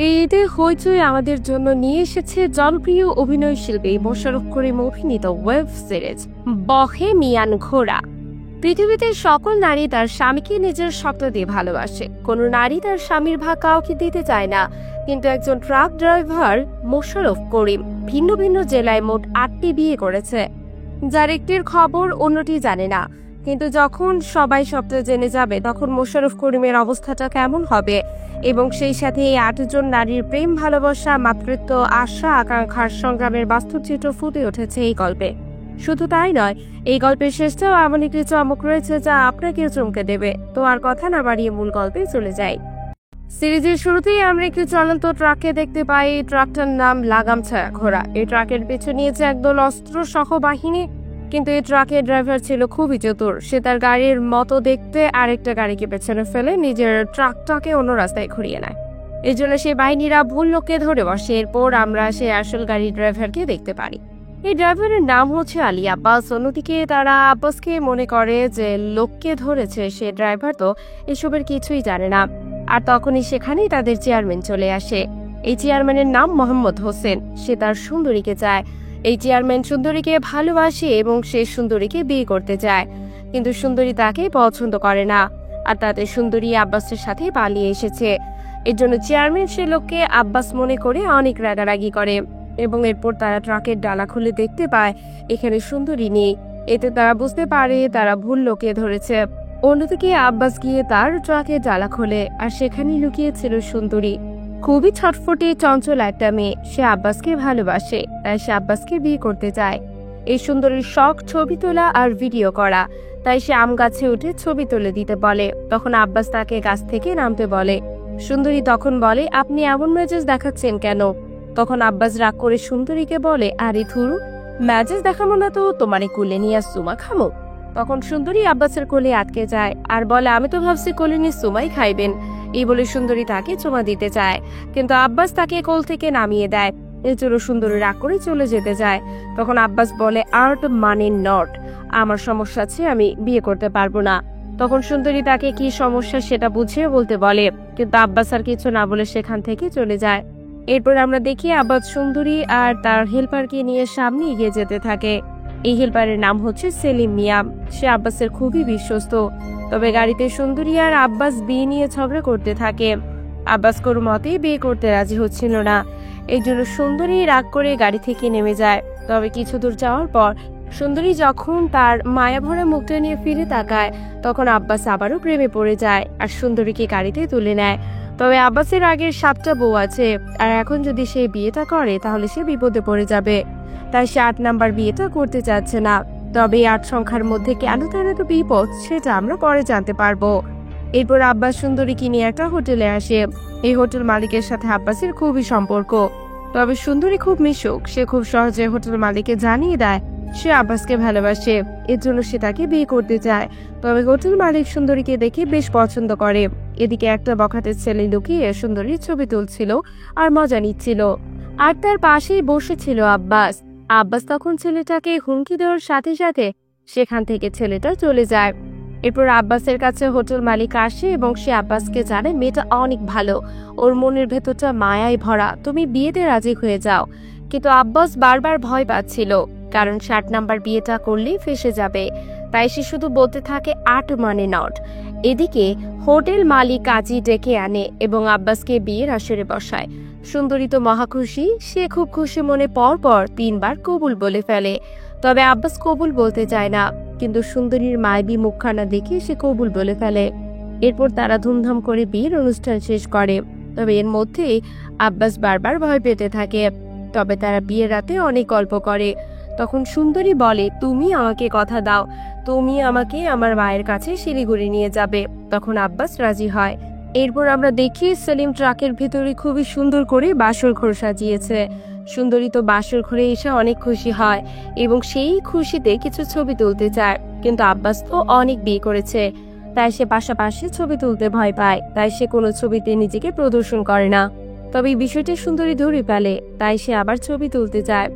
এই ঈদে হইচই আমাদের জন্য নিয়ে এসেছে জনপ্রিয় অভিনয় শিল্পী মোশাররফ করিম অভিনীত ওয়েব সিরিজ বহেমিয়ান ঘোড়া। পৃথিবীতে সকল নারী তার স্বামীকে নিজের স্বপ্ন দিয়ে ভালোবাসে। কোনো নারী তার স্বামীর ভাগ কাউকে দিতে চায় না, কিন্তু একজন ট্রাক ড্রাইভার মোশাররফ করিম ভিন্ন ভিন্ন জেলায় মোট 8টি বিয়ে করেছে, যার একটির খবর অন্যটি জানে না। কিন্তু যখন সবাই সবটা জেনে যাবে তখন মোশাররফ করিমের অবস্থাটা কেমন হবে, এবং সেই সাথে এই 8 জন নারীর প্রেম, ভালোবাসা, মাতৃত্ব, আশা আকাঙ্ক্ষার সংগ্রামের বাস্তব চিত্র ফুটে উঠেছে এই গল্পে। শুধু তাই নয়, এই গল্পের শেষটাও এমন একটি চমক রয়েছে যা আপনাকে চমকে দেবে। তো আর কথা না বাড়িয়ে মূল গল্পে চলে যাই। সিরিজের শুরুতেই আমরা একটি চলন্ত ট্রাককে দেখতে পাই। এই ট্রাকটার নাম লাগাম ছায়া ঘোড়া। এই ট্রাকের পেছনে নিয়েছে একদল অস্ত্র সহ বাহিনী, কিন্তু এই ট্রাকের ড্রাইভার ছিল খুবই চতুর। সে তার গাড়ির মতো দেখতে আরেকটা গাড়িকে পেছনে ফেলে নিজের ট্রাকটাকে অন্য রাস্তায় ঘুরিয়ে নেয়। এই জন্য সেই বাহিনীরা ভুল লোককে ধরে বসে। এরপর আমরা সেই আসল গাড়ির ড্রাইভারকে দেখতে পারি। এই ড্রাইভারের নাম হচ্ছে আলী আব্বাস। অন্যদিকে তারা আব্বাসকে মনে করে যে লোককে ধরেছে সে ড্রাইভার তো এসবের কিছুই জানে না। আর তখনই সেখানেই তাদের চেয়ারম্যান চলে আসে। এই চেয়ারম্যানের নাম মোহাম্মদ হোসেন। সে তার সুন্দরীকে চায়। এই চেয়ারম্যান সুন্দরীকে ভালোবাসে এবং সে সুন্দরীকে বিয়ে করতে চায়, কিন্তু সুন্দরী তাকে পছন্দ করে না। আর তাতে সুন্দরী আব্বাসের সাথে পালিয়ে এসেছে। এর জন্য চেয়ারম্যান সে লোককে আব্বাস মনে করে অনেক রাগারাগি করে, এবং এরপর তারা ট্রাকের ডালা খুলে দেখতে পায় এখানে সুন্দরী নেই। এতে তারা বুঝতে পারে তারা ভুল লোকে ধরেছে। অন্যদিকে আব্বাস গিয়ে তার ট্রাকের ডালা খোলে, আর সেখানেই লুকিয়েছিল সুন্দরী। খুবই ছটফটে চঞ্চল একটা মেয়ে। সে আব্বাসকে ভালোবাসে, তাই সে আব্বাসকে বিয়ে করতে চায়। এই সুন্দরীর শখ ছবি তোলা আর ভিডিও করা, তাই সে আম গাছে উঠে ছবি তুলে দিতে বলে। তখন আব্বাস তাকে গাছ থেকে নামতে বলে। সুন্দরী তখন বলে, আপনি এমন মেজাজ দেখাচ্ছেন কেন? তখন আব্বাস রাগ করে সুন্দরীকে বলে, আরে থুরু, মেজাজ দেখাবো না তো তোমারে কোলে নিয়ে সুমা খামো। তখন সুন্দরী আব্বাসের কোলে আটকে যায় আর বলে, আমি তো ভাবছি কোলে নিয়ে সুমাই খাইবেন। এই বলে সুন্দরী তাকে চুমা দিতে চায়, কিন্তু আব্বাস তাকে কোল থেকে নামিয়ে দেয়। এর জন্য সুন্দরী রাগ করে চলে যেতে যায়। তখন আব্বাস বলে, আর্ট মানে নট, আমার সমস্যা আছে, আমি বিয়ে করতে পারবো না। তখন সুন্দরী তাকে কি সমস্যা সেটা বুঝিয়ে বলতে বলে, কিন্তু আব্বাস আর কিছু না বলে সেখান থেকে চলে যায়। এরপর আমরা দেখি আব্বাস সুন্দরী আর তার হেল্পারকে নিয়ে সামনে এগিয়ে যেতে থাকে। এই হেল্পারের নাম হচ্ছে সেলিম মিয়া। সে আব্বাসের খুবই বিশ্বস্ত। তবে গাড়িতে সুন্দরী আর আব্বাস বিয়ে নিয়ে ঝগড়া করতে থাকে। আব্বাস কোনো মতেই বিয়ে করতে রাজি হচ্ছিল না। এই জন্য সুন্দরী রাগ করে গাড়ি থেকে নেমে যায়। তবে কিছু দূর যাওয়ার পর সুন্দরী যখন তার মায়াভরা মুখটা নিয়ে ফিরে তাকায়, তখন আব্বাস আবারও প্রেমে পড়ে যায় আর সুন্দরীকে গাড়িতে তুলে নেয়। তবে আব্বাসের আগের 7টা বউ আছে, আর এখন যদি সে বিয়েটা করে তাহলে সে বিপদে পড়ে যাবে। তাই সে 8 নাম্বার বিয়েটা করতে চাচ্ছে না। তবে 8 সংখ্যার মধ্যে কেন তার এত বিপদ সেটা আমরা পরে জানতে পারবো। এরপর আব্বাস সুন্দরীকে নিয়ে একটা হোটেলে আসে। এই হোটেল মালিকের সাথে আব্বাসের খুবই সম্পর্ক। তবে সুন্দরী খুব মিশুক। সে খুব সহজে হোটেল মালিককে জানিয়ে দেয় সে আব্বাসকে ভালোবাসে, এর জন্য সে তাকে বিয়ে করতে চায়। তবে হোটেল মালিক সুন্দরীকে দেখে বেশ পছন্দ করে। এদিকে একটা বখাটের ছেলে লুকিয়ে সুন্দরীর ছবি তুলছিল আর মজা নিচ্ছিল, আর তার পাশেই বসেছিল আব্বাস। আব্বাস তখন ছেলেটাকে হুমকি দেওয়ার সাথে সাথে সেখান থেকে ছেলেটা চলে যায়। এরপর আব্বাসের কাছে হোটেল মালিক আসে এবং সে আব্বাসকে জানে মেয়েটা অনেক ভালো, ওর মনের ভেতরটা মায়ায় ভরা, তুমি বিয়েতে রাজি হয়ে যাও। কিন্তু আব্বাস বারবার ভয় পাচ্ছিল, কারণ 7 নাম্বার বিয়েটা করলেই ফেসে যাবে। তাই সে শুধু বলতে থাকে 8 মানে নট। এদিকে হোটেল মালিক কাজী ডেকে আনে এবং আব্বাসকে বিয়ের আসরে বসায়। সুন্দরী তো মহা খুশি। সে খুব খুশি মনে পর 3 বার কবুল বলে ফেলে। তবে আব্বাস কবুল বলতে চায় না, কিন্তু সুন্দরীর মায়াবী মুখখানা দেখে সে কবুল বলে ফেলে। এরপর তারা ধুমধাম করে বিয়ের অনুষ্ঠান শেষ করে। তবে এর মধ্যে আব্বাস বারবার ভয় পেতে থাকে। তবে তারা বিয়ের রাতে অনেক গল্প করে। তখন সুন্দরী বলে, তুমি আমাকে কথা দাও, তুমি আমাকে আমার মায়ের কাছে শিলিগুড়ি নিয়ে যাবে। তখন আব্বাস রাজি হয়। এরপর আমরা দেখি সেলিম ট্রাকের ভিতরে খুবই সুন্দর করে বাসর ঘর সাজিয়েছে। সুন্দরী তো বাসর ঘরে এসে অনেক খুশি হয় এবং সেই খুশিতে কিছু ছবি তুলতে চায়, কিন্তু আব্বাস তো অনেক বিয়ে করেছে, তাই সে পাশাপাশি ছবি তুলতে ভয় পায়। তাই সে কোনো ছবিতে নিজেকে প্রদর্শন করে না। তবে এই বিষয়টি সুন্দরী ধরে ফেলে, তাই সে আবার ছবি তুলতে চায়।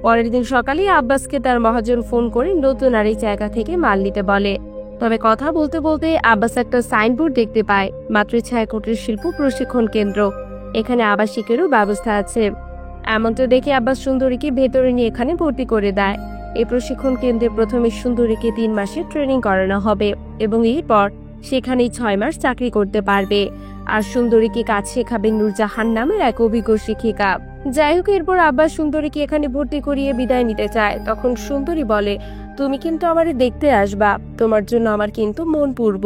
পরের দিন সকালে আব্বাসকে তার মহাজন ফোন করে নতুন আর এই জায়গা থেকে মাল নিতে বলে। তবে কথা বলতে বলতে আব্বাস একটা সাইনবোর্ড দেখতে পায়, মাতৃছায়া কুটির শিল্প প্রশিক্ষণ কেন্দ্র। এখানে আবাসিকেরও ব্যবস্থা আছে। এমনটা দেখে আব্বাস সুন্দরীকে ভেতরে নিয়ে এখানে ভর্তি করে দেয়। এই প্রশিক্ষণ কেন্দ্রে প্রথমে সুন্দরীকে 3 মাসের ট্রেনিং করানো হবে এবং এরপর সেখানেই 6 মাস চাকরি করতে পারবে। আর সুন্দরীকে কাজ শেখাবে নূরজাহান নামের এক অভিজ্ঞ শিক্ষিকা। যাই হোক, এরপর আব্বাস সুন্দরীকে এখানে ভর্তি করিয়ে বিদায় নিতে চায়। তখন সুন্দরী বলে, তুমি কিন্তু আমারে দেখতে আসবা, তোমার জন্য আমার কিন্তু মন পূর্ব।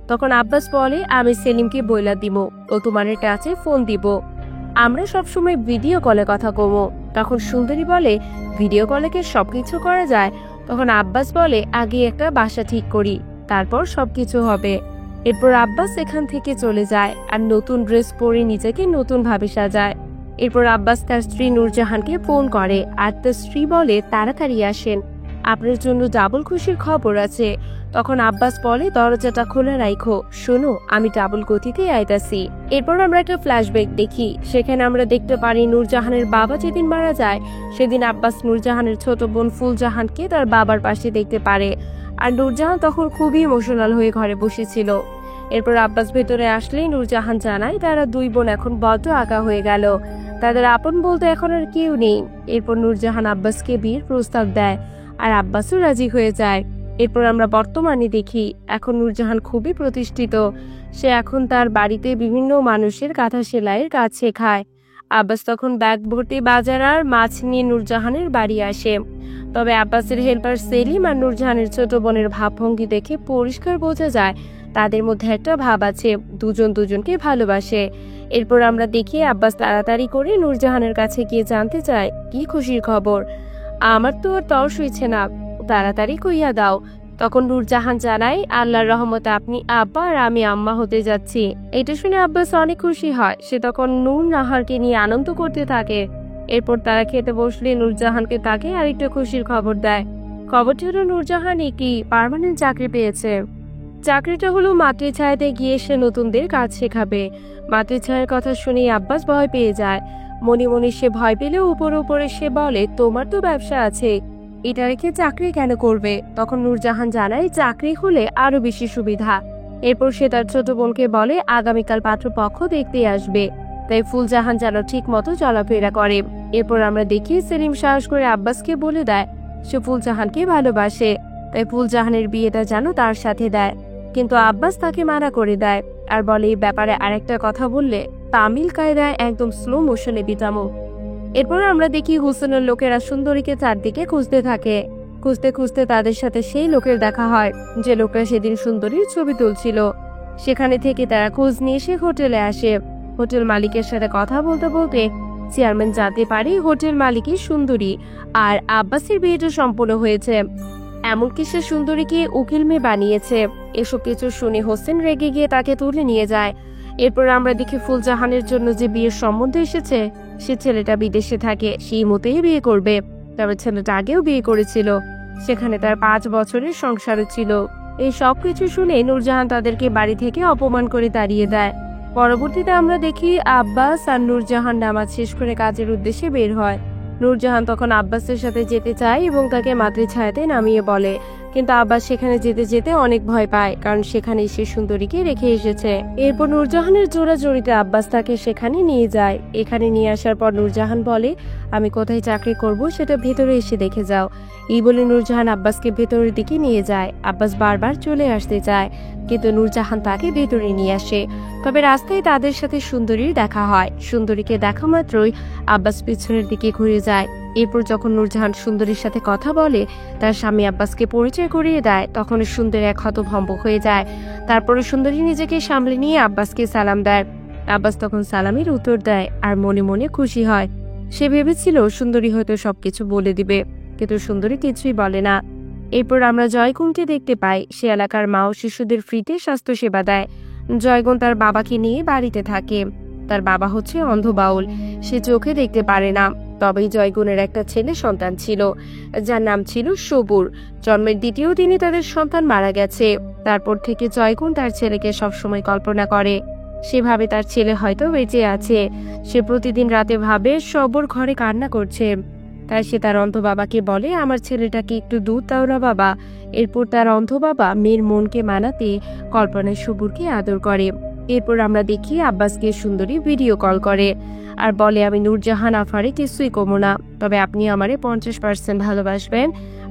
তখন আব্বাস বলে, আমি সেলিমকে বইলা দিব, ও তোমার টাচে ফোন দিব, আমরা সবসময় ভিডিও কলে কথা কমো। তখন সুন্দরী বলে, ভিডিও কলে কি সবকিছু করা যায়? তখন আব্বাস বলে, আগে একটা বাসা ঠিক করি, তারপর সবকিছু হবে। এরপর আব্বাস এখান থেকে চলে যায় আর নতুন ড্রেস পরে নিজেকে নতুন ভাবে সাজায়। এরপর আব্বাস তার স্ত্রী নূরজাহানকে ফোন করে আর তার স্ত্রী বলে, তাড়াতাড়ি আসেন, আপনার জন্য ডাবল খুশির খবর আছে। তখন আব্বাস বলে, দরজাটা খোলা রাখো, শোনো আমি ডাবল গতিতে আইতাছি। এরপর আমরা একটা ফ্ল্যাশব্যাক দেখি। সেখানে আমরা দেখতে পারি নূরজাহানের বাবা যেদিন মারা যায় সেদিন আব্বাস নূরজাহানের ছোট বোন ফুলজাহানকে তার বাবার পাশে দেখতে পারে। আর নূরজাহান তখন খুবই ইমোশনাল হয়ে ঘরে বসেছিল। এরপর আব্বাস ভেতরে আসলেই নূরজাহান জানায় তারা 2 বোন এখন বড্ড আঁকা হয়ে গেল, তাদের আপন বলতে এখন আর কেউ নেই। এরপর নূরজাহান আব্বাসকে বিয়ের প্রস্তাব দেয় আর আব্বাসও রাজি হয়ে যায়। এরপর আমরা বর্তমানে দেখি এখন নূরজাহান খুবই প্রতিষ্ঠিত। সে এখন তার বাড়িতে বিভিন্ন মানুষের কাঁথা সেলাইয়ের কাজ শেখায়। আব্বাস তখন ব্যাগ ভর্তি বাজার আর মাছ নিয়ে নূরজাহানের বাড়ি আসে। তবে আব্বাসের হেল্পার সেলিম আর নূরজাহানের ছোট বোনের ভাবভঙ্গি দেখে পরিষ্কার বোঝা যায় তাদের মধ্যে একটা ভাব আছে, দুজন দুজনকে ভালোবাসে। এরপর আমরা দেখি আব্বাস তাড়াতাড়ি করে নূরজাহানের কাছে গিয়ে জানতে চায়, কি খুশির খবর? আমার তো আর তর সইছে না, তাড়াতাড়ি কইয়া দাও। তখন নূরজাহান জানায়, আল্লাহর রহমতে আপনি আব্বা আর আমি আম্মা হতে যাচ্ছি। এটা শুনে আব্বাস অনেক খুশি হয়। সে তখন নূর নাহারকে নিয়ে আনন্দ করতে থাকে। এরপর তারা খেতে বসলে নূরজাহানকে তাকে আরেকটা খুশির খবর দেয়। খবরটি হলো নূরজাহান একটি পার্মানেন্ট চাকরি পেয়েছে। চাকরিটা হলো মাতৃছায়াতে গিয়ে সে নতুনদের কাজ শেখাবে। মাতৃছায়ার কথা শুনেই আব্বাস ভয় পেয়ে যায়। মনে মনে সে ভয় পেলেও উপরে সে বলে, তোমার তো ব্যবসা আছে, এটা রেখে চাকরি কেন করবে? তখন নূরজাহান জানায়, চাকরি হলে আরো বেশি সুবিধা। এরপর সে তার ছোট বোনকে বলে আগামীকাল পাত্রপক্ষ দেখতে আসবে, তাই ফুলজাহান যেন ঠিক মতো চলাফেরা করে। এরপর আমরা দেখি সেলিম সাহস করে আব্বাসকে বলে দেয় সে ফুলজাহানকে ভালোবাসে, তাই ফুলজাহানের বিয়েটা যেন তার সাথে দেয়। কিন্তু আব্বাস তাকে মানা করে দেয় আর বলে এই ব্যাপারে আরেকটা কথা বললে তামিল কায়দায় একদম স্লো মোশনে পিটামো। এরপর আমরা দেখি হোসেনের লোকেরা সুন্দরীকে চারদিকে খুঁজতে থাকে। খুঁজতে খুঁজতে তাদের সাথে সেই লোকের দেখা হয় যে লোকটা সেদিন সুন্দরীর ছবি তুলছিল। সেখানে থেকে তারা খোঁজ নিয়ে সে হোটেলে আসে। হোটেল মালিকের সাথে কথা বলতে বলতে চেয়ারম্যান জানতে পারে হোটেল মালিকই সুন্দরী আর আব্বাসের বিয়েটা সম্পূর্ণ হয়েছে, এমনকি সে সুন্দরীকে উকিল মেয়ে বানিয়েছে। এসব কিছু শুনে হোসেন রেগে গিয়ে তাকে তুলে নিয়ে যায়। এরপর আমরা দেখি ফুলজাহানের জন্য যে বিয়ের সম্বন্ধ এসেছে সে ছেলেটা বিদেশে থাকে, সেই মতেই বিয়ে করবে। তবে ছেলেটা আগেও বিয়ে করেছিল, সেখানে তার 5 বছরের সংসারও ছিল। এই সবকিছু শুনে নূরজাহান তাদেরকে বাড়ি থেকে অপমান করে তাড়িয়ে দেয়। পরবর্তীতে আমরা দেখি আব্বাস আর নূরজাহান নামাজ শেষ করে কাজের উদ্দেশ্যে বের হয়। নূরজাহান তখন আব্বাসের সাথে যেতে চায় এবং তাকে মাতৃছায়াতে নামিয়ে বলে, কিন্তু আব্বাস সেখানে যেতে যেতে অনেক ভয় পায়, কারণ সেখানে সে সুন্দরীকে রেখে এসেছে। এরপর নূরজাহানের জোড়াজড়িতে আব্বাস তাকে সেখানে নিয়ে যায়। এখানে নিয়ে আসার পর নূরজাহান বলে, আমি কোথায় চাকরি করব সেটা ভেতরে এসে দেখে যাও। এই বলে নূরজাহান আব্বাসকে ভেতরের দিকে নিয়ে যায়। আব্বাস বারবার চলে আসতে চায়, কিন্তু নূরজাহান তাকে ভেতরে নিয়ে আসে। তবে রাস্তায় তাদের সাথে সুন্দরীর দেখা হয়। সুন্দরীকে দেখা মাত্রই আব্বাস পিছনের দিকে ঘুরে যায়। এরপর যখন নূরজাহান সুন্দরীর সাথে কথা বলে তার স্বামী আব্বাসকে পরিচয় করিয়ে দেয়, তখন সুন্দরী এক হতভম্ব হয়ে যায়। তারপরে সুন্দরী নিজেকে সামলে নিয়ে আব্বাসকে সালাম দেয়। আব্বাস তখন সালামের উত্তর দেয় আর মনে মনে খুশি হয়। সে ভেবেছিল সুন্দরী হয়তো সবকিছু বলে দিবে, কিন্তু সুন্দরী কিছুই বলে না। এরপর আমরা জয়গুণকে দেখতে পাই। সে এলাকার মা ও শিশুদের ফ্রিতে স্বাস্থ্য সেবা দেয়। জয়গুণ তার বাবাকে নিয়ে বাড়িতে থাকে। তার বাবা হচ্ছে অন্ধ বাউল, সে চোখে দেখতে পারে না। তবেই জয়গুণের একটা ছেলে সন্তান ছিল যার নাম ছিল সবুর। জন্মের 2য় দিনে তাদের সন্তান মারা গেছে। তারপর থেকে জয়গুণ তার ছেলেকে সবসময় কল্পনা করে, সেভাবে তার ছেলে হয়তো বেঁচে আছে। সে প্রতিদিন রাতে ভাবে সবুর ঘরে কান্না করছে, তাই সে তার অন্ধ বাবাকে বলে, আমার ছেলেটাকে একটু দুধ দাও না বাবা। এরপর তার অন্ধ বাবা মেয়ের মনকে মানাতে কল্পনায় সবুরকে আদর করে। এরপর আমরা দেখি আব্বাসকে সুন্দরী ভিডিও কল করে আর বলে, আমি নূরজাহান আফারে কিছুই কমো না, তবে আপনি আমারে 50% ভালোবাসবেন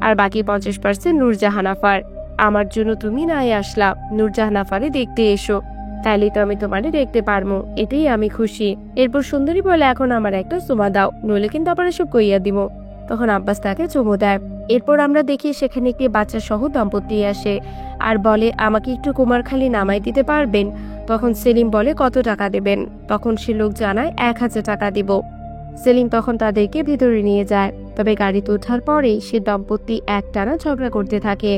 আর বাকি 50% নূরজাহান আফার। আমার জন্য তুমি নাই আসলা, নূরজাহান আফারে দেখতে এসো, তাইলে তো আমি তোমারে দেখতে পারবো, এতেই আমি খুশি। এরপর সুন্দরী বলে, এখন আমার একটা চুমা দাও, নইলে কিন্তু আবার এসব কইয়া দিব। তখন আব্বাস তাকে চুমু দেয়। এরপর আমরা দেখি সেখানে একটি বাচ্চা সহ দম্পতি আসে আর বলে, আমাকে একটু কুমারখালী নামাই দিতে পারবেন? তখন সেলিম বলে, কত টাকা দেবেন? তখন সে লোক জানায় 1000 টাকা দিব। সেলিম তখন তাদেরকে ভেতরে নিয়ে যায়। তবে গাড়িতে ওঠার পরেই সে দম্পতি একটানা ঝগড়া করতে থাকে।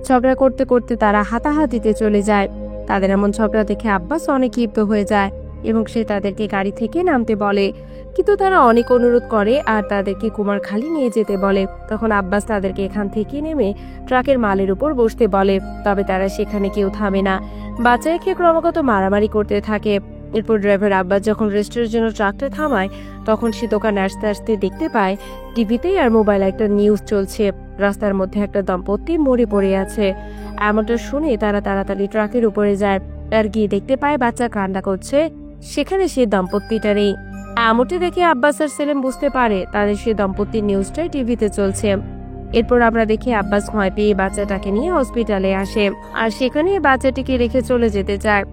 ঝগড়া করতে করতে তারা হাতাহাতিতে চলে যায়। তাদের এমন ঝগড়া দেখে আব্বাস অনেক ক্ষিপ্ত হয়ে যায় এবং সে তাদেরকে গাড়ি থেকে নামতে বলে, কিন্তু তারা অনেক অনুরোধ করে আর তাদেরকে কুমারখালী নিয়ে যেতে বলে। তখন আব্বাস তাদেরকে এখান থেকে নেমে ট্রাকের মালের উপর বসতে বলে, তবে তারা সেখানে কেউ থামে না। বাচ্চাকে ক্রমাগত মারামারি করতে থাকে। এরপর ড্রাইভার আব্বাস যখন রেস্টের জন্য ট্রাকটা থামায়, তখন সে দোকানে আসতে আসতে দেখতে পায় টিভিতেই আর মোবাইলে একটা নিউজ চলছে, রাস্তার মধ্যে একটা দম্পতি মরে পড়ে আছে। এমনটা শুনে তারা তাড়াতাড়ি ট্রাকের উপরে যায় আর গিয়ে দেখতে পায় বাচ্চা কান্না করছে, সেখানে সে দম্পতিটা নেই। এমনটি দেখে আব্বাস আর সেলিম বুঝতে পারে তাদের সে দম্পতির নিউজটাই টিভিতে চলছে। এরপর আমরা দেখি আব্বাস ভয় পেয়ে বাচ্চাটাকে নিয়ে হসপিটালে আসে আর সেখানে বাচ্চাটিকে রেখে চলে যেতে চায়।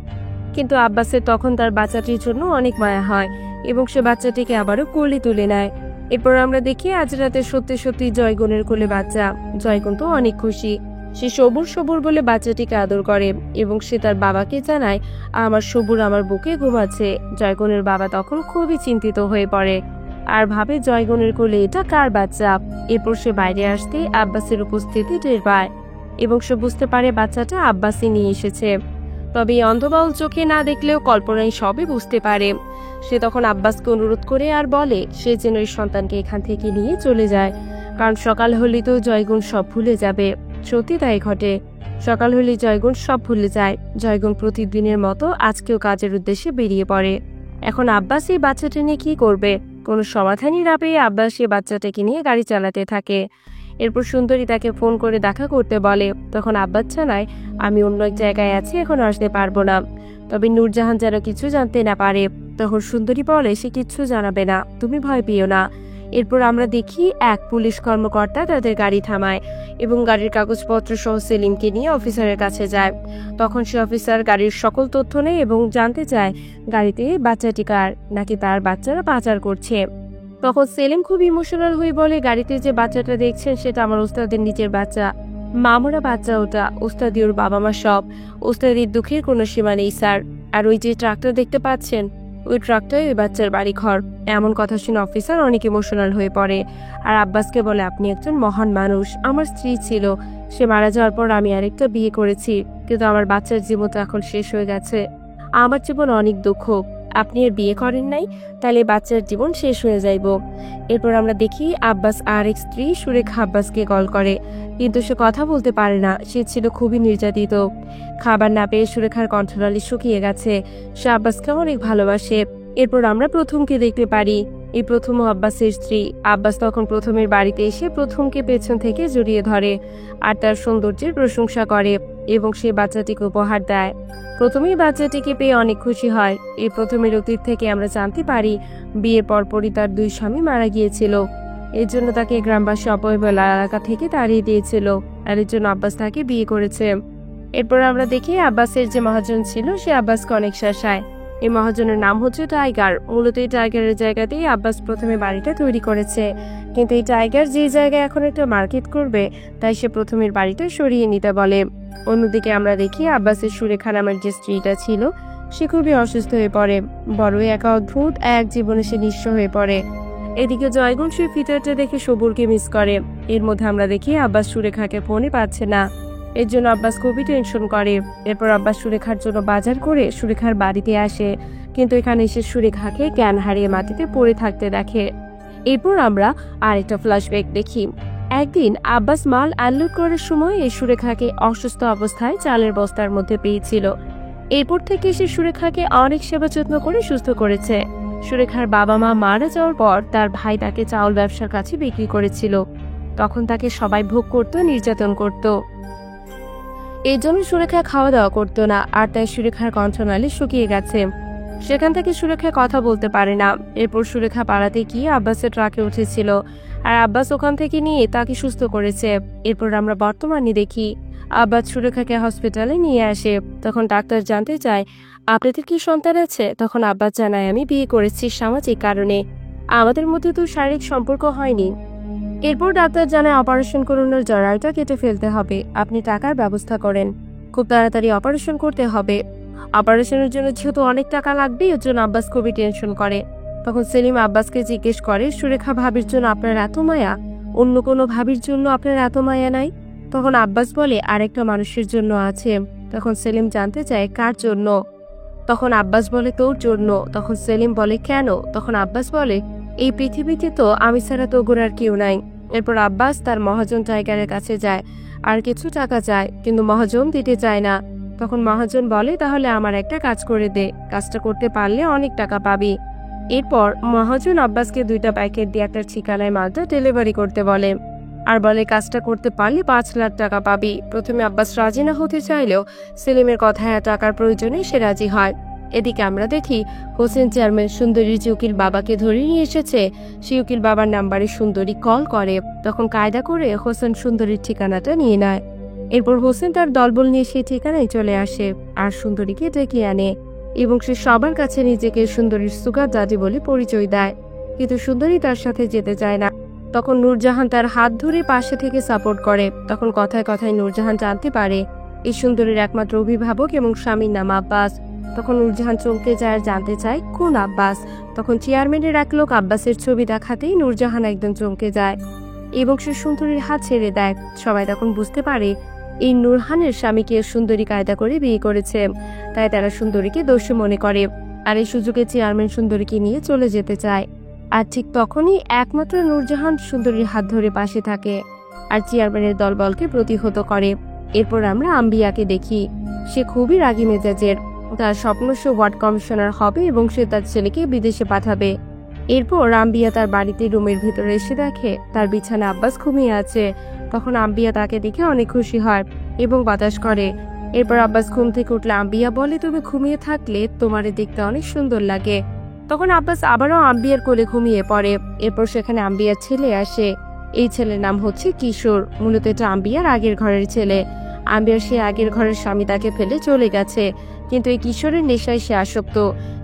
কিন্তু আব্বাসের তখন তার বাচ্চাটির জন্য অনেক মায়া হয় এবং সে বাচ্চাটিকে আবারও কোলে তুলে নেয়। এরপর আমরা দেখি আজ রাতে সত্যি সত্যি জয়গুণের কোলে বাচ্চা। জয়গুণ তো অনেক খুশি, সে সবুর সবুর বলে বাচ্চাটিকে আদর করে এবং সে তার বাবাকে জানায়, আমার সবুর আমার বুকে ঘুমাচ্ছে। জয়গুণের বাবা তখন খুবই চিন্তিত হয়ে পড়ে আর ভাবে জয়গুণের কোলে এটা কার বাচ্চা। এরপর সে বাইরে আসতে আব্বাসের উপস্থিতি টের পায় এবং সে বুঝতে পারে বাচ্চাটা আব্বাসই নিয়ে এসেছে। তবে এই অন্ধবাউল চোখে না দেখলেও কল্পনায় সবই বুঝতে পারে। সে তখন আব্বাসকে অনুরোধ করে আর বলে সে যেন এই সন্তানকে এখান থেকে নিয়ে চলে যায়, কারণ সকাল হলে তো জয়গুণ সব ভুলে যাবে। সত্যি তাই ঘটে, সকাল হলে জয়গুণ সব ভুলে যায়। জয়গুণ প্রতিদিনের মতো আজকেও কাজের উদ্দেশ্যে বেরিয়ে পড়ে। এখন আব্বাস এই বাচ্চাটা নিয়ে কি করবে? কোনো সমাধানই না পেয়ে আব্বাস এই বাচ্চাটাকে নিয়ে গাড়ি চালাতে থাকে। এরপর সুন্দরী তাকে ফোন করে দেখা করতে বলে। তখন আব্বাস জানায়, আমি অন্য এক জায়গায় আছি, এখন আসতে পারবো না। তবে নূরজাহান যেন কিছু জানতে না পারে। তখন সুন্দরী বলে, সে কিচ্ছু জানাবে না, তুমি ভয় পেও না। এরপর আমরা দেখি এক পুলিশ কর্মকর্তা তাদের গাড়ি থামায় এবং গাড়ির কাগজপত্র সহ সেলিমকে নিয়ে অফিসারের কাছে যায়। তখন সে অফিসার গাড়ির সকল তথ্য নেয় এবং জানতে চায় গাড়িতে বাচ্চাটি কার, নাকি তার বাচ্চারা পাচার করছে। তখন সেলিম খুব ইমোশনাল হয়ে বলে, গাড়িতে যে বাচ্চাটা দেখছেন সেটা আমার ওস্তাদের নিজের বাচ্চা, মামুরা বাচ্চা ওটা, ওস্তাদি ওর বাবা মা সব। ওস্তাদির দুঃখের কোনো সীমা নেই স্যার। আর ওই যে ট্রাকটা দেখতে পাচ্ছেন, ওই ট্রাকটাই ওই বাচ্চার বাড়ি ঘর। এমন কথা শুনে অফিসার অনেক ইমোশনাল হয়ে পড়ে আর আব্বাসকে বলে, আপনি একজন মহান মানুষ। আমার স্ত্রী ছিল, সে মারা যাওয়ার পর আমি আরেকটা বিয়ে করেছি, কিন্তু আমার বাচ্চার জীবন তো এখন শেষ হয়ে গেছে। আমার জীবন অনেক দুঃখ, আপনি এর বিয়ে করেন নাই, তাহলে বাচ্চার জীবন শেষ হয়ে যাইব। এরপর আমরা দেখি আব্বাস আর এক স্ত্রী সুরেখা আব্বাসকে কল করে, কিন্তু সে কথা বলতে পারে না, সে ছিল খুবই নির্যাতিত। খাবার না পেয়ে সুরেখার কণ্ঠনালী শুকিয়ে গেছে, সে আব্বাসকে অনেক ভালোবাসে। এরপর আমরা প্রথমকে দেখতে পারি, এই প্রথম আব্বাসের স্ত্রী। আব্বাস তখন প্রথমের বাড়িতে এসে প্রথমকে পেছন থেকে জড়িয়ে ধরে আর তার সৌন্দর্যের প্রশংসা করে এবং সে বাচ্চাটিকে উপহার দেয়। প্রথমেই বাচ্চাটিকে পেয়ে অনেক খুশি হয়। এই প্রথমের অতীত থেকে আমরা জানতে পারি বিয়ের পরপরই তার 2 স্বামী মারা গিয়েছিল। এর জন্য তাকে গ্রামবাসী অবহেলা এলাকা থেকে তাড়িয়ে দিয়েছিল আর এর জন্য আব্বাস তাকে বিয়ে করেছে। এরপর আমরা দেখি আব্বাসের যে মহাজন ছিল সে আব্বাসকে অনেক শাসায়। এই মহাজনের নাম হচ্ছে টাইগার। মূলত এই টাইগারের জায়গাতেই আব্বাস প্রথমে বাড়িটা তৈরি করেছে, কিন্তু এই টাইগার যে জায়গায় এখন একটা মার্কেট করবে তাই সে প্রথমের বাড়িটা সরিয়ে নিতে বলে। অন্যদিকে আমরা দেখি আব্বাসের সুরেখা নামের যে স্ত্রীটা ছিল সে খুবই অসুস্থ হয়ে পড়ে। বড়ই একা অদ্ভুত এক জীবনে সে নিঃস্ব হয়ে পড়ে। এদিকে জয়গুণ সে ফিটারটা দেখে সবুরকে মিস করে। এর মধ্যে আমরা দেখি আব্বাস সুরেখাকে ফোনে পাচ্ছে না, এর জন্য আব্বাস খুবই টেনশন করে। এরপর আব্বাস সুরেখার জন্য বাজার করে সুরেখার বাড়িতে আসে, কিন্তু এখানে এসে সুরেখাকে জ্ঞান হারিয়ে মাটিতে পড়ে থাকতে দেখে। এরপর আমরা আরেকটা ফ্ল্যাশব্যাক দেখি। একদিন আব্বাস মাল আনলোড করার সময় এই সুরেখাকে অসুস্থ অবস্থায় চালের বস্তার মধ্যে পেয়েছিল। এরপর থেকে সে সুরেখাকে অনেক সেবা যত্ন করে সুস্থ করেছে। সুরেখার বাবা মা মারা যাওয়ার পর তার ভাই তাকে চাউল ব্যবসার কাছে বিক্রি করেছিল। তখন তাকে সবাই ভোগ করত, নির্যাতন করত। এই জন্য সুরেখা খাওয়া দাওয়া করতো না, আর তাই সুরেখার কণ্ঠনালী শুকিয়ে গেছে। সেখান থেকে সুরেখা কথা বলতে পারে না। এরপর সুরেখা পাড়াতে গিয়ে আব্বাসের ট্রাকে উঠেছিল, আর আব্বাস ওখান থেকে নিয়ে তাকে সুস্থ করেছে। এরপর আমরা বর্তমানে দেখি আব্বাস সুরেখাকে হসপিটালে নিয়ে আসে। তখন ডাক্তার জানতে চায়, আপনাদের কি সন্তান আছে? তখন আব্বাস জানায়, আমি বিয়ে করেছি সামাজিক কারণে, আমাদের মধ্যে তো শারীরিক সম্পর্ক হয়নি। এরপর ডাক্তার জানায়, অপারেশন করানোর জরায়ুটা কেটে ফেলতে হবে, আপনি টাকার ব্যবস্থা করেন, খুব তাড়াতাড়ি অপারেশন করতে হবে। অপারেশনের জন্য যেহেতু অনেক টাকা লাগবে, এর জন্য আব্বাস খুবই টেনশন করে। তখন সেলিম আব্বাসকে জিজ্ঞেস করে, সুরেখা ভাবির জন্য আপনার এত মায়া, অন্য কোনো ভাবির জন্য আপনার এত মায়া নাই? তখন আব্বাস বলে, আরেকটা মানুষের জন্য আছে। তখন সেলিম জানতে চায়, কার জন্য? তখন আব্বাস বলে, তোর জন্য। তখন সেলিম বলে, কেন? তখন আব্বাস বলে, এই পৃথিবীতে তো আমি ছাড়া তোর আর কেউ নাই। এরপর আব্বাস তার মহাজন টাইগারের কাছে যায়, আর কিছু টাকা চায়, কিন্তু মহাজন দিতে চায় না। তখন মহাজন বলে, তাহলে আমার একটা কাজ করে দে, কাজটা করতে পারলে অনেক টাকা পাবি। এরপর মহাজন আব্বাসকে 2টা প্যাকেট দিয়ে একটা ঠিকানায় মালটা ডেলিভারি করতে বলে, আর বলে কাজটা করতে পারলে 5 লাখ টাকা পাবি। প্রথমে আব্বাস রাজি না হতে চাইলেও সেলিমের কথায় টাকার প্রয়োজনে সে রাজি হয়। এদিকে আমরা দেখি হোসেন চেয়ারম্যান সুন্দরীর যে উকিল বাবাকে ধরে নিয়ে এসেছে, সেই উকিল বাবার নাম্বারে সুন্দরী কল করে। তখন কায়দা করে হোসেন সুন্দরীর ঠিকানাটা নিয়ে নেয়। এরপর হোসেন তার দলবল নিয়ে সেই ঠিকানায় চলে আসে, আর সুন্দরীকে ডেকে আনে, এবং সে সবার কাছে নিজেকে সুন্দরীর সুগার দাদি বলে পরিচয় দেয়। কিন্তু সুন্দরী তার সাথে যেতে চায় না। তখন নূরজাহান তার হাত ধরে পাশে থেকে সাপোর্ট করে। তখন কথায় কথায় নূরজাহান জানতে পারে এই সুন্দরীর একমাত্র অভিভাবক এবং স্বামীর নাম আব্বাস। তখন নূরজাহান চমকে যায় আর জানতে চায়, কোন আব্বাস? তখন চেয়ারম্যানের এক লোক আব্বাসের ছবি দেখাতেই নূরজাহান একদম চমকে যায়, এবং সে সুন্দরীর হাত ছেড়ে দেয়। সবাই তখন বুঝতে পারে এই নূরহানের স্বামীকে সুন্দরী কায়দা করে বিয়ে করেছে, তাই তারা সুন্দরীকে দোষী মনে করে, আর এই সুযোগে চেয়ারম্যান সুন্দরীকে নিয়ে চলে যেতে চায়। আর ঠিক তখনই একমাত্র নূরজাহান সুন্দরীর হাত ধরে পাশে থাকে, আর চেয়ারম্যানের দলবলকে প্রতিহত করে। এরপর আমরা আম্বিয়াকে দেখি, সে খুবই রাগী মেজাজের। তার স্বপ্ন সে ওয়ার্ড কমিশনার হবে এবং সে তার ছেলেকে বিদেশে পাঠাবে। এরপর আম্বিয়া তার বাড়িতে রুমের ভিতরে এসে দেখে তার বিছানায় আব্বাস ঘুমিয়ে আছে। তখন আম্বিয়া তাকে দেখে অনেক খুশি হয় এবং বাতাস করে। এরপর আব্বাস ঘুম থেকে উঠলে আম্বিয়া বলে, তুমি ঘুমিয়ে থাকলে তোমারে দেখতে অনেক সুন্দর লাগে। তখন আব্বাস আবারও আম্বিয়ার কোলে ঘুমিয়ে পড়ে। এরপর সেখানে আম্বিয়ার ছেলে আসে। এই ছেলের নাম হচ্ছে কিশোর। মূলত এটা আম্বিয়ার আগের ঘরের ছেলে। আম্বিয়ার সে আগের ঘরের স্বামী তাকে ফেলে চলে গেছে, কিন্তু এই কিশোরের নেশায় সে আসক্ত।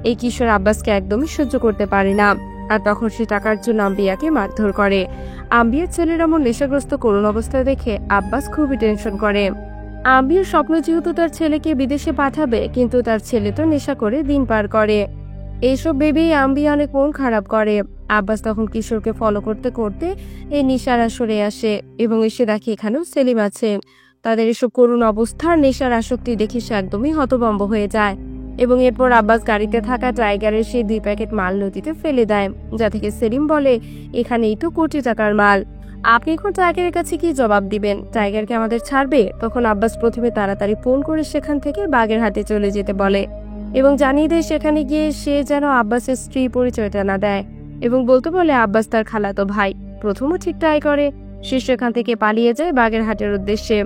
এই কিশোর আব্বাসকে একদমই সহ্য করতে পারে না, আর তখন সে টাকার জন্য আম্বিয়াকে মারধর করে। আম্বিয়ার ছেলের এমন নেশাগ্রস্ত করুণ অবস্থা দেখে আব্বাস খুবই টেনশন করে। আম্বিয়ার স্বপ্ন যেহেতু তার ছেলেকে বিদেশে পাঠাবে, কিন্তু তার ছেলে তো নেশা করে দিন পার করে। এইসব ভেবেই আম্বিয়া অনেক মন খারাপ করে। আব্বাস তখন কিশোরকে ফলো করতে করতে এই নেশার আসরে আসে এবং এসে দেখে এখানেও সেলিম আছে। তাদের এসব করুণ অবস্থার নেশার আসক্তি দেখে সে একদমই হতভম্ব হয়ে যায়, এবং এরপর আব্বাস গাড়িতে থাকা টাইগারের সেই 2 প্যাকেট মাল নদীতে ফেলে দেয়, যা থেকে সেলিম বলে, এখানেই তো কোটি টাকার মাল, আপনি এখন টাইগারের কাছে কি জবাব দিবেন? টাইগারকে আমাদের ছাড়বে? তখন আব্বাস প্রথমে তাড়াতাড়ি ফোন করে সেখান থেকে বাগেরহাটে চলে যেতে বলে, এবং জানিয়ে দেয় সেখানে গিয়ে সে যেন আব্বাসের স্ত্রী পরিচয়টা না দেয়, এবং বলতে বলে আব্বাস তার খালাতো ভাই। প্রথমও ঠিক তাই করে। সে সেখান থেকে পালিয়ে যায় বাগেরহাটের উদ্দেশ্যে।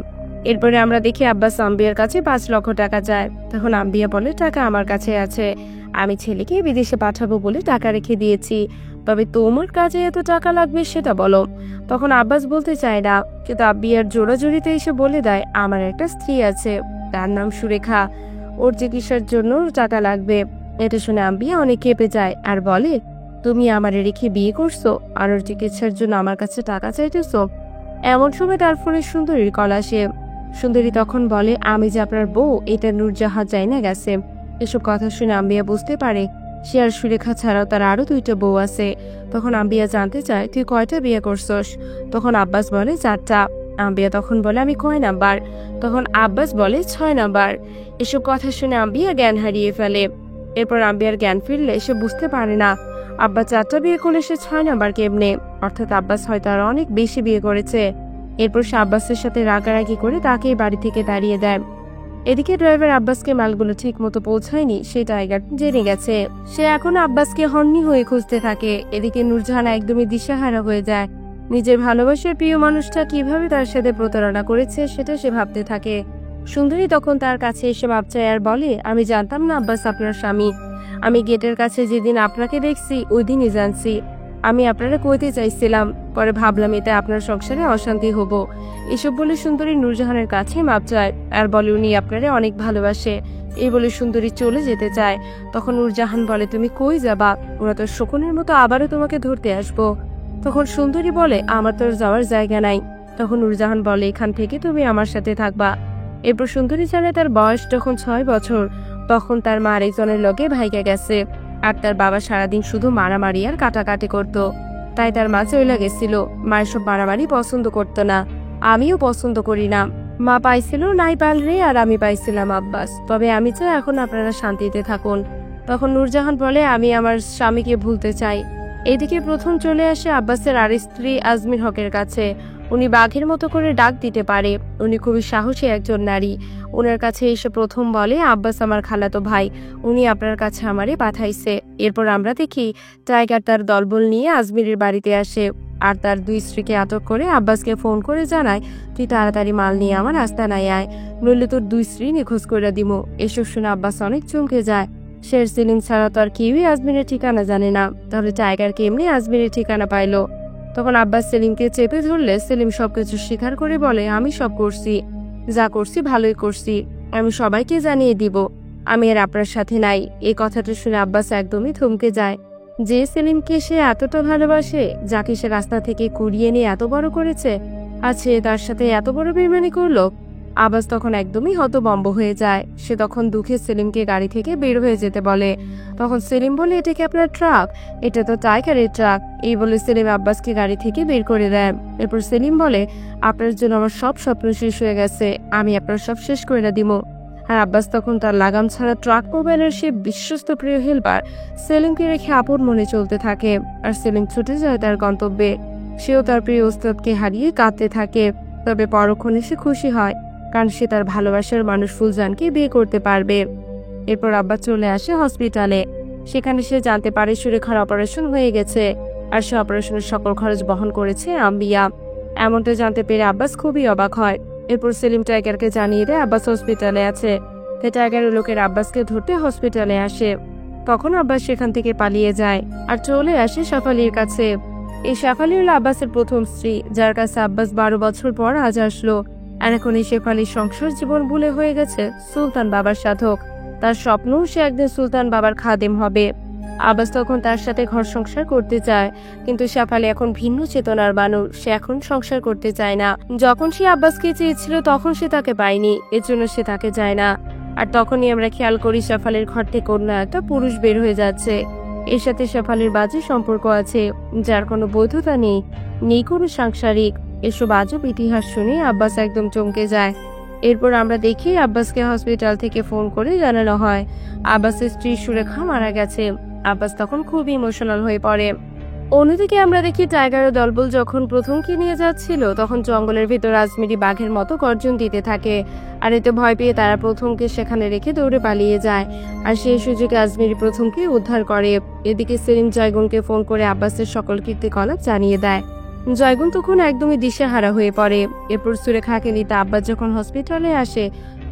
এরপরে আমরা দেখি আব্বাস আম্বিয়ার কাছে 5 লক্ষ টাকা চায়। তখন আম্বিয়া বলে, টাকা আমার কাছে আছে, আমি ছেলেকে বিদেশে পাঠাবো বলে টাকা রেখে দিয়েছি, তবে তোমার কাজে এত টাকা লাগবে সেটা বলো। তখন আব্বাস বলতে চায় না, কিন্তু আম্বিয়ার জোড়াজুড়িতে এসে বলে দেয়, আমার একটা স্ত্রী আছে, তার নাম সুরেখা, ওর চিকিৎসার জন্য টাকা লাগবে। এটা শুনে আম্বিয়া অনেক কেঁপে যায় আর বলে, তুমি আমারে রেখে বিয়ে করছো আর ওর চিকিৎসার জন্য আমার কাছে টাকা চাইতেছো? এমন সময় তার ফোনে সুন্দরীর কল আসে। সুন্দরী তখন বলে, আমি যে আপনার বউ, এটা নূরজাহান যাই না গেছে। এসব কথা শুনে আম্বিয়া বুঝতে পারে সে আর সুরেখা ছাড়াও তার আরো 2টা বউ আছে। তখন আম্বিয়া জানতে চায়, তুই কয়টা বিয়ে করছস? তখন আব্বাস বলে, 4টা। আম্বিয়া তখন বলে, আমি কয় নাম্বার? তখন আব্বাস বলে, 6 নাম্বার। এসব কথা শুনে আম্বিয়া জ্ঞান হারিয়ে ফেলে। এরপর আম্বিয়ার জ্ঞান ফিরলে সে বুঝতে পারে না আব্বা 4টা বিয়ে করলে সে 6 নাম্বার কেমনে, অর্থাৎ আব্বাস হয়তো আর অনেক বেশি বিয়ে করেছে। এরপর সে আব্বাসের সাথে রাগারাগি করে তাকে বাড়ি থেকে তাড়িয়ে দেয়। এদিকে ড্রাইভার আব্বাসকে মালগুলো ঠিক মতো পৌঁছায়নি সে টাইগার জেনে গেছে। সে এখন আব্বাসকে হন্নি হয়ে খুঁজতে থাকে। এদিকে নূরজাহান একদমই দিশাহারা হয়ে যায়। নিজের ভালোবাসার প্রিয় মানুষটা কিভাবে তার সাথে প্রতারণা করেছে সেটা সে ভাবতে থাকে। সুন্দরী তখন তার কাছে এসে মাপ চায় আর বলে, আমি জানতাম না আব্বাস আপনার স্বামী। আমি গেটের কাছে যেদিন আপনাকে দেখছি ওই দিনই জানছি। আমি আপনারা কইতে চাইছিলাম, পরে ভাবলাম এতে আপনার সংসারে অশান্তি হব। এসব বলে সুন্দরী নূরজাহানের কাছে মাপ চায় আর বলে উনি আপনারে অনেক ভালোবাসে। এই বলে সুন্দরী চলে যেতে চায়। তখন নূরজাহান বলে, তুমি কই যাবা? ওরা তো শকুনের মতো আবারও তোমাকে ধরতে আসবো। তখন সুন্দরী বলে, আমার তো যাওয়ার জায়গা নাই। তখন নূরজাহান বলে, এখান থেকে তুমি আমার সাথে থাকবা। এরপর সুন্দরী জানে তার বয়স যখন 6 বছর তখন তার মা আরেকজনের লগে ভাইগা গেছে, আর তার বাবা সারাদিন শুধু মারামারি আর কাটাকাটি করত। তাই তার মা চইলা গেছিল। মায়ের সব মারামারি পছন্দ করতো না, আমিও পছন্দ করি না। মা পাইছিল নাই পালরে, আর আমি পাইছিলাম আব্বাস। তবে আমি চাই এখন আপনারা শান্তিতে থাকুন। তখন নূরজাহান বলে, আমি আমার স্বামীকে ভুলতে চাই। এদিকে প্রথম চলে আসে আব্বাসের আর স্ত্রী আজমির হকের কাছে। উনি বাঘের মতো করে ডাক দিতে পারে। উনি খুবই সাহসী একজন নারী। ওনার কাছে এসে প্রথম বলে, আব্বাস আমার খালাতো ভাই, উনি আপনার কাছে আমারে পাঠাইছে। এরপর আমরা দেখি টাইগার তার দলবল নিয়ে আজমিরের বাড়িতে আসে আর তার 2 স্ত্রীকে আটক করে আব্বাসকে ফোন করে জানায়, তুই তাড়াতাড়ি মাল নিয়ে আমার আস্তানায় আয়, নইলে তোর 2 স্ত্রী নিখোঁজ করে দিব। এসব শুনে আব্বাস অনেক চমকে যায়। শের সেলিম ছাড়া তো আর কেউই আজমিরের ঠিকানা জানে না, তাহলে টাইগার কেমনি আজমিরের ঠিকানা পাইলো? তখন আব্বাস সেলিমকে চেপে ধরলে সেলিম সবকিছু স্বীকার করে বলে, আমি সব করছি, যা করছি ভালোই করছি, আমি সবাইকে জানিয়ে দিব আমি আর আপনার সাথে নাই। এই কথাটা শুনে আব্বাস একদমই থমকে যায়। যে সেলিমকে সে এতটা ভালোবাসে, যাকে সে রাস্তা থেকে কুড়িয়ে নিয়ে এত বড় করেছে, আছে তার সাথে এত বড় বেইমানি করলো। আব্বাস তখন একদমই হতভম্ব হয়ে যায়। সে তখন দুঃখে সেলিমকে গাড়ি থেকে বের হয়ে যেতে বলে। তখন সেলিম বলে, এটা কি আপনার ট্রাক? এটা তো টাইগারের ট্রাক। এই বলে সেলিম আব্বাসকে গাড়ি থেকে বের করে দেয়। এরপর সেলিম বলে, আপনার জন্য আমার সব স্বপ্ন শেষ হয়ে গেছে, আমি আপনার সব শেষ করে দিব। আর আব্বাস তখন তার লাগাম ছাড়া ট্রাক মোবাইলের সে বিশ্বস্ত প্রিয় হেল্পার সেলিমকে রেখে আপন মনে চলতে থাকে। আর সেলিম ছুটে যায় তার গন্তব্যে। সেও তার প্রিয় ওস্তাদকে হারিয়ে কাঁদতে থাকে। তবে পরক্ষণে সে খুশি হয়, কারণ সে তার ভালোবাসার মানুষ ফুলজানকে বিয়ে করতে পারবে। এরপর আব্বাস চলে আসে হসপিটালে। সেখানে সে জানতে পারে সুরেখার অপারেশন হয়ে গেছে, আর সে অপারেশনের সকল খরচ বহন করেছে আম্বিয়া। এমনটা জানতে পেরে আব্বাস খুবই অবাক হয়। এরপর সেলিম টাইগারকে জানিয়ে দেয় আব্বাস হসপিটালে আছে। তাই টাইগারের লোকের আব্বাসকে ধরতে হসপিটালে আসে। তখন আব্বাস সেখান থেকে পালিয়ে যায় আর চলে আসে শেফালির কাছে। এই শেফালি হলো আব্বাসের প্রথম স্ত্রী, যার কাছে আব্বাস 12 বছর পর আজ আসলো। আর এখন এই শেফালির সংসার জীবন ভুলে হয়ে গেছে সুলতান বাবার সাধক। তার স্বপ্ন সে একদিন সুলতান বাবার খাদেম হবে। আব্বাস তখন তার সাথে ঘর সংসার করতে চায়, কিন্তু শেফালি এখন ভিন্ন চেতনার মানুষ। সে এখন সংসার করতে চায় না। যখন সে আব্বাসকে চেয়েছিল তখন সে তাকে পায়নি, এর জন্য সে তাকে চায় না। আর তখনই আমরা খেয়াল করি শেফালির ঘর থেকে অন্য একটা পুরুষ বের হয়ে যাচ্ছে। এর সাথে শেফালির বাজে সম্পর্ক আছে, যার কোনো বৈধতা নেই, নেই কোনো সাংসারিক। এসব আজব ইতিহাস শুনে আব্বাস একদম চমকে যায়। এরপর আমরা দেখি আব্বাসকে হসপিটাল থেকে ফোন করে জানানো হয় আব্বাসের স্ত্রী সুরেখা মারা গেছে। আব্বাস তখন খুব ইমোশনাল হয়ে পড়ে। অন্যদিকে আমরা দেখি টাইগারের দলবল যখন প্রথমকে নিয়ে যাচ্ছিল তখন জঙ্গলের ভিতর আজমিরি বাঘের মতো গর্জন দিতে থাকে। আর এতে ভয় পেয়ে তারা প্রথমকে সেখানে রেখে দৌড়ে পালিয়ে যায়। আর সেই সুযোগে আজমিরি প্রথমকে উদ্ধার করে। এদিকে সেলিম জয়গুনকে ফোন করে আব্বাসের সকল কীর্তিকলাপ জানিয়ে দেয়। জয়গুন তখন একদমই দিশেহারা হয়ে পড়ে। এরপর সুরেখাকে নিতে আব্বাস যখন হসপিটালে আসে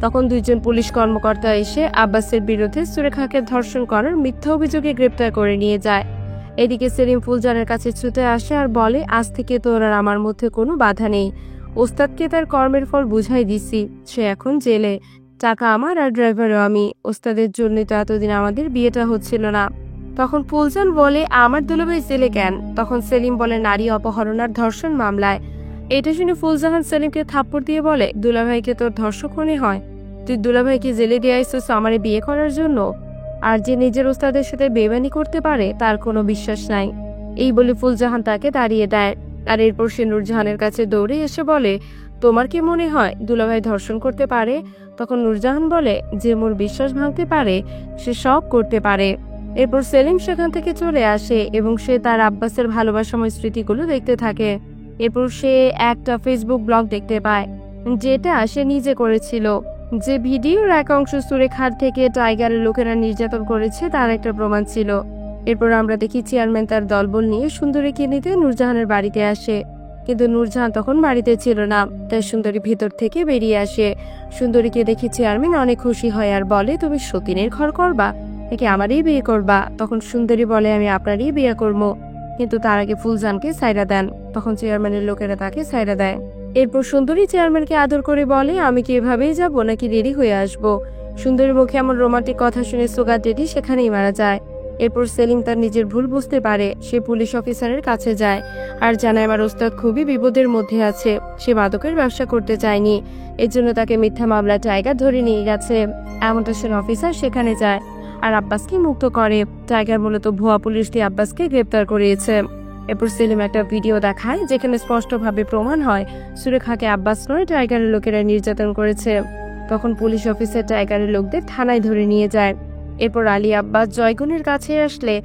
তখন 2 জন পুলিশ কর্মকর্তা এসে আব্বাসের বিরুদ্ধে সুরেখাকে ধর্ষণ করার মিথ্যা অভিযোগে গ্রেপ্তার করে নিয়ে যায়। এদিকে সেলিম ফুলজানের কাছে ছুটে আসে আর বলে, আজ থেকে তোর আর আমার মধ্যে কোনো বাধা নেই। ওস্তাদকে তার কর্মের ফল বুঝাই দিছি, সে এখন জেলে। টাকা আমার আর ড্রাইভারও আমি। ওস্তাদের জন্যই তো এতদিন আমাদের বিয়েটা হচ্ছিল না। তখন ফুলজান বলে, আমার দুলাভাই জেলে কেন? তখন সেলিম বলে, নারী অপহরণ আর ধর্ষণ মামলায়। এটা শুনে ফুলজাহান সেলিমকে থাপ্পড় দিয়ে বলে, দুলাভাইকে তোর ধর্ষক মনে হয়? তুই দুলাভাইকে জেলে দিয়ে আইসস আমারে বিয়ে করার জন্য? আর যে নিজের ওস্তাদের সাথে বেইমানি করতে পারে তার কোনো বিশ্বাস নাই। এই বলে ফুলজাহান তাকে দাঁড়িয়ে দেয়। আর এরপর সে নূরজাহানের কাছে দৌড়ে এসে বলে, তোমার কি মনে হয় দুলাভাই ধর্ষণ করতে পারে? তখন নূরজাহান বলে, যে মোর বিশ্বাস ভাঙতে পারে সে সব করতে পারে। এরপর সেলিম সেখান থেকে চলে আসে এবং সে তার আব্বাসের ভালোবাসাময় স্মৃতিগুলো দেখতে থাকে। এরপর সে একটা ফেসবুক ব্লগ দেখতে পায়, যেটা সে নিজে করেছিল। যে ভিডিওর এক অংশ সুরেখার থেকে টাইগারের লোকেরা নির্যাতন করেছে তার একটা প্রমাণ ছিল। এরপর আমরা দেখি চেয়ারম্যান তার দলবল নিয়ে সুন্দরীকে নিতে নূরজাহানের বাড়িতে আসে। কিন্তু নূরজাহান তখন বাড়িতে ছিল না। তাই সুন্দরী ভিতর থেকে বেরিয়ে আসে। সুন্দরীকে দেখে চেয়ারম্যান অনেক খুশি হয় আর বলে, তুমি সতীনের ঘর করবা নাকি আমারই বিয়ে করবা? তখন সুন্দরী বলে, আমি আপনারই বিয়ে করবো। কিন্তু তার আগে ফুলজানকে সাইরা দেন। তখন চেয়ারম্যানের লোকেরা তাকে সাইরা দেয়। এরপর সুন্দরী চেয়ারম্যানকে আদর করে বলে, আমি কি এভাবেই যাবো নাকি রেডি হয়ে আসবো? সুন্দরীর মুখে এমন রোমান্টিক কথা শুনে সুগার ডেডি সেখানেই মারা যায়। এরপর সেলিম তার নিজের ভুল বুঝতে পারে। সে পুলিশ অফিসারের কাছে যায় আর জানায়, আমার ওস্তাদ খুবই বিপদের মধ্যে আছে। সে মাদকের ব্যবসা করতে চায়নি, এর জন্য তাকে মিথ্যা মামলা টাইগার ধরে নিয়ে গেছে। এমনটা সে অফিসার সেখানে যায় আর আব্বাসকে মুক্ত করে। টাইগার মূলত ভুয়া পুলিশ দিয়ে আব্বাসকে গ্রেপ্তার করিয়েছে। এরপর সেলিম একটা ভিডিও দেখায় যেখানে স্পষ্টভাবে প্রমাণ হয় সুরেখাকে আব্বাস নয় টাইগারের লোকেরা নির্যাতন করেছে। তখন পুলিশ অফিসার টাইগারের লোকদের থানায় ধরে নিয়ে যায়। এরপর আলী আব্বাস জয়গুনের কাছে আসলে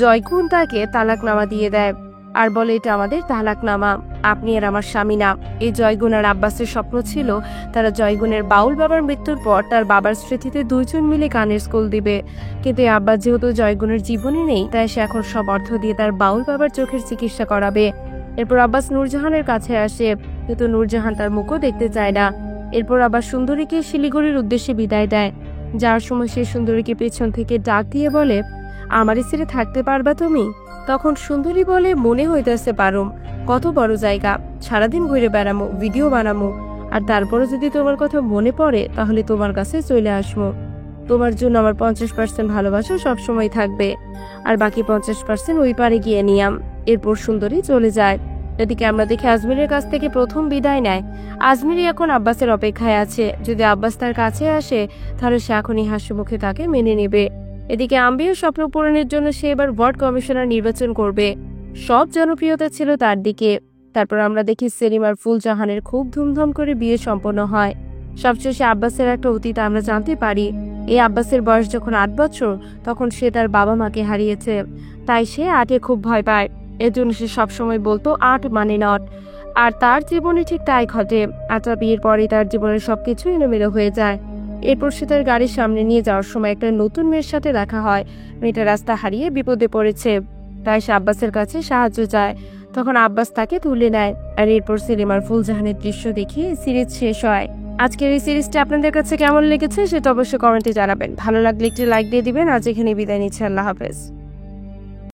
জয়গুন তাকে তালাকনামা দিয়ে দেয় আর বলে, এটা আমাদের তালাকনামা, আপনি আর আমার স্বামী না। এই জয়গুন আর আব্বাসের স্বপ্ন ছিল তারা জয়গুনের বাউল বাবার মৃত্যুর পর তার বাবার স্মৃতিতে দুইজন মিলে গানের স্কুল দিবে। কিন্তু এই আব্বাস যেহেতু জয়গুনের জীবনে নেই, তাই সে এখন সব অর্থ দিয়ে তার বাউল বাবার চোখের চিকিৎসা করাবে। এরপর আব্বাস নূরজাহানের কাছে আসে, কিন্তু নূরজাহান তার মুখও দেখতে চায় না। এরপর আবার সুন্দরীকে শিলিগুড়ির উদ্দেশ্যে বিদায় দেয়। যাওয়ার সময় সে সুন্দরীকে পেছন থেকে ডাক দিয়ে বলে, আমারই ছেড়ে থাকতে পারবা তুমি? তখন সুন্দরী বলে, মনে হইতেছে পারুম, কত বড় জায়গা, সারাদিন ঘুরে বেড়ামো, ভিডিও বানামো, আর তারপরে যদি তোমার কথা মনে পড়ে তাহলে তোমার কাছে চলে আসবো। তোমার জন্য আমার 50% ভালোবাসা সবসময় থাকবে, আর বাকি 50% ওই পারে গিয়ে নিয়াম। এরপর সুন্দরী চলে যায়। এদিকে আমরা দেখি আজমিরের কাছ থেকে প্রথম বিদায় নেয়। আজমিরই এখন আব্বাসের অপেক্ষায় আছে। যদি আব্বাস তার কাছে আসে তাহলে সে এখনই হাসি মুখে তাকে মেনে নেবে। এদিকে আম্বিয়ার স্বপ্ন পূরণের জন্য সে এবার ওয়ার্ড কমিশনার নির্বাচন করবে। সব জনপ্রিয়তা ছিল তার দিকে। তারপর আমরা দেখি সেলিম আর ফুলজাহানের খুব ধুমধাম করে বিয়ে সম্পন্ন হয়। সবশেষে আব্বাসের একটা অতীত আমরা জানতে পারি। এই আব্বাসের বয়স যখন 8 বছর, তখন সে তার বাবা মাকে হারিয়েছে। তাই সে 8-এ খুব ভয় পায়। এর জন্য সে সবসময় বলতো 8 মানে নট। আর তার জীবনে ঠিক তাই ঘটে। আচ্ছা, বিয়ের পরে তার জীবনের সবকিছু এলোমেলো হয়ে যায়। এরপর সে তার গাড়ির সামনে নিয়ে যাওয়ার সময় একটা নতুন মেয়ের সাথে দেখা হয়। মেয়েটা রাস্তা হারিয়ে বিপদে পড়েছে, তাই সে আব্বাসের কাছে সাহায্য চায়। তখন আব্বাস তাকে তুলে নেয়। আর এরপর সেলিম আর ফুলজাহানের দৃশ্য দেখিয়ে সিরিজ শেষ হয়। আজকের এই সিরিজটা আপনাদের কাছে কেমন লেগেছে সেটা অবশ্যই কমেন্টে জানাবেন। ভালো লাগলে একটি লাইক দিয়ে দিবেন। আজ এখানে বিদায় নিচ্ছি। আল্লাহ হাফেজ।